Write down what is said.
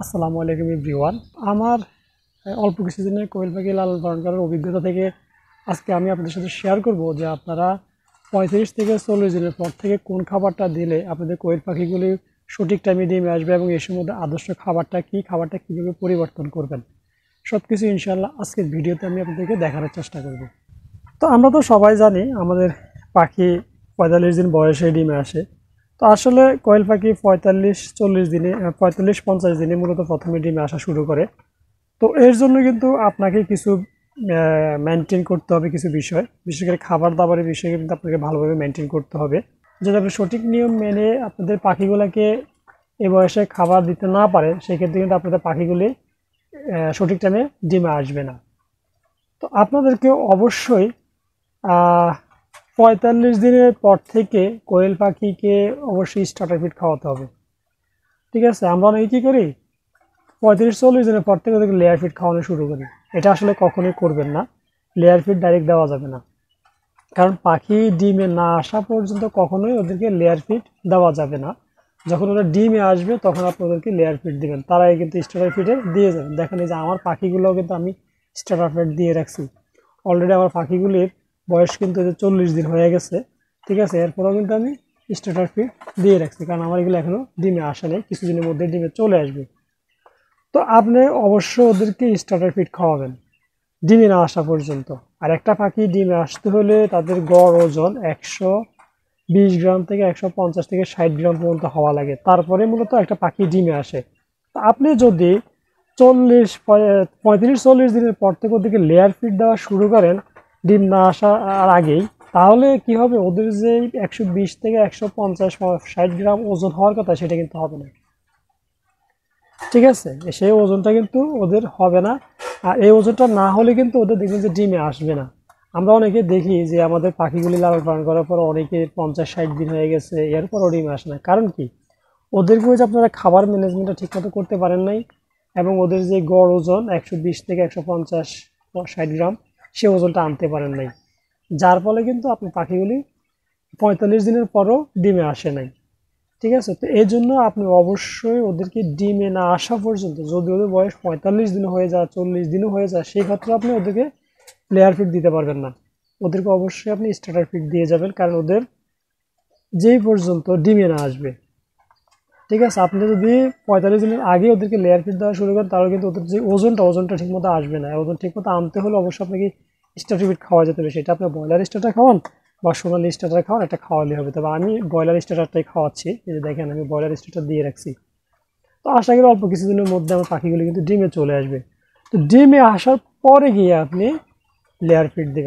আসসালামু আলাইকুম এভরিওয়ান। আমার অল্প কিছুদিনের কোয়েল পাখি লালন পালন করার অভিজ্ঞতা থেকে আজকে আমি আপনাদের সাথে শেয়ার করব যে আপনারা 35 থেকে 40 দিনের পর থেকে কোন খাবারটা দিলে আপনাদের কোয়েল পাখিগুলি সঠিক টাইমে ডিমে আসবে এবং এর মধ্যে আদর্শ খাবারটা কী, খাবারটা কীভাবে পরিবর্তন করবেন, সব কিছু ইনশাআল্লাহ আজকের ভিডিওতে আমি আপনাদেরকে দেখানোর চেষ্টা করব। তো আমরা তো সবাই জানি আমাদের পাখি 45 দিন বয়সে ডিমে আসে। তো আসলে কোয়েল পাখি 45-40 দিনে 45-50 দিনে মূলত প্রথমে ডিমে আসা শুরু করে। তো এর জন্য কিন্তু আপনাকে কিছু মেনটেন করতে হবে, কিছু বিষয়, বিশেষ করে খাবার দাবারের বিষয়ে কিন্তু আপনাকে ভালোভাবে মেনটেন করতে হবে। যদি আপনি সঠিক নিয়ম মেনে আপনাদের পাখিগুলোকে এই বয়সে খাবার দিতে না পারেন, সেক্ষেত্রে কিন্তু আপনাদের পাখিগুলি সঠিক টাইমে ডিমে আসবে না। তো আপনাদেরকে অবশ্যই 45 দিনের পর থেকে কোয়েল পাখিকে অবশ্যই স্টার্টার ফিড খাওয়াতে হবে। ঠিক আছে, আমরা অনেকে কী করি, 35-40 দিনের পর থেকে ওদেরকে লেয়ার ফিড খাওয়ানো শুরু করি। এটা আসলে কখনোই করবেন না। লেয়ার ফিড ডাইরেক্ট দেওয়া যাবে না, কারণ পাখি ডিমে না আসা পর্যন্ত কখনোই ওদেরকে লেয়ার ফিড দেওয়া যাবে না। যখন ওরা ডিমে আসবে তখন আপনি ওদেরকে লেয়ার ফিড দেবেন, তার আগে কিন্তু স্টার্টার ফিডে দিয়ে যাবেন। দেখেন এই যে আমার পাখিগুলোও কিন্তু আমি স্টার্টার ফিড দিয়ে রাখছি। অলরেডি আমার পাখিগুলির বয়স কিন্তু 40 দিন হয়ে গেছে। ঠিক আছে, এরপরেও কিন্তু আমি স্টার্টার ফিড দিয়ে রাখছি, কারণ আমার এগুলো এখনও ডিমে আসে নেই, কিছুদিনের মধ্যে ডিমে চলে আসবে। তো আপনি অবশ্যই ওদেরকে স্টার্টার ফিড খাওয়াবেন ডিমে না আসা পর্যন্ত। আর একটা পাখি ডিমে আসতে হলে তাদের গড় ওজন 120 গ্রাম থেকে 150 থেকে 60 গ্রাম পর্যন্ত হওয়া লাগে, তারপরে মূলত একটা পাখি ডিমে আসে। তো আপনি যদি 35-40 দিনের পর থেকে ওদেরকে লেয়ার ফিড দেওয়া শুরু করেন ডিম না আসার আগেই, তাহলে কি হবে, ওদের যে 120 থেকে 150-60 গ্রাম ওজন হওয়ার কথা সেটা কিন্তু হবে না। ঠিক আছে, সেই ওজনটা কিন্তু ওদের হবে না। আর এই ওজনটা না হলে কিন্তু ওদের দেখবেন যে ডিমে আসবে না। আমরা অনেকে দেখি যে আমাদের পাখিগুলি লালন পালন করার পর অনেকে 50-60 দিন হয়ে গেছে, এরপরও ডিমে আসে না। কারণ কি, ওদেরকে যে আপনারা খাবার ম্যানেজমেন্টটা ঠিকমতো করতে পারেন নাই, এবং ওদের যে গড় ওজন 120 থেকে 150-60 গ্রাম, সে ওজনটা আনতে পারেন নাই, যার ফলে কিন্তু আপনার পাখিগুলি 45 দিনের পরও ডিমে আসে নাই। ঠিক আছে, তো এই জন্য আপনি অবশ্যই ওদেরকে ডিমে না আসা পর্যন্ত, যদি ওদের বয়স 45 দিন হয়ে যায়, 40 দিনও হয়ে যায়, সেই ক্ষেত্রে আপনি ওদেরকে লেয়ার ফিড দিতে পারবেন না। ওদেরকে অবশ্যই আপনি স্টার্টার ফিড দিয়ে যাবেন, কারণ ওদের যেই পর্যন্ত ডিমে না আসবে। ঠিক আছে, আপনি যদি 45 দিনের আগে ওদেরকে লেয়ার ফিড দেওয়া শুরু করেন, তাহলে কিন্তু ওদের যে ওজনটা ঠিকমতো আসবে না। ওজন ঠিকমতো আনতে হলে অবশ্যই আপনাকে স্টার্টার ফিড খাওয়া যেতে হবে। সেটা আপনি ব্রয়লার স্টার্টার খাওয়ান বা সোনালি স্টার্টার খাওয়ান, একটা খাওয়ালে হবে। তবে আমি ব্রয়লার স্টার্টারটাই খাওয়াচ্ছি, এই যে দেখেন আমি ব্রয়লার স্টার্টার দিয়ে রাখছি। তো আশা করি অল্প কিছুদিনের মধ্যে আমার পাখিগুলো কিন্তু ডিমে চলে আসবে। তো ডিমে আসার পরে গিয়ে আপনি লেয়ার ফিড দেবেন।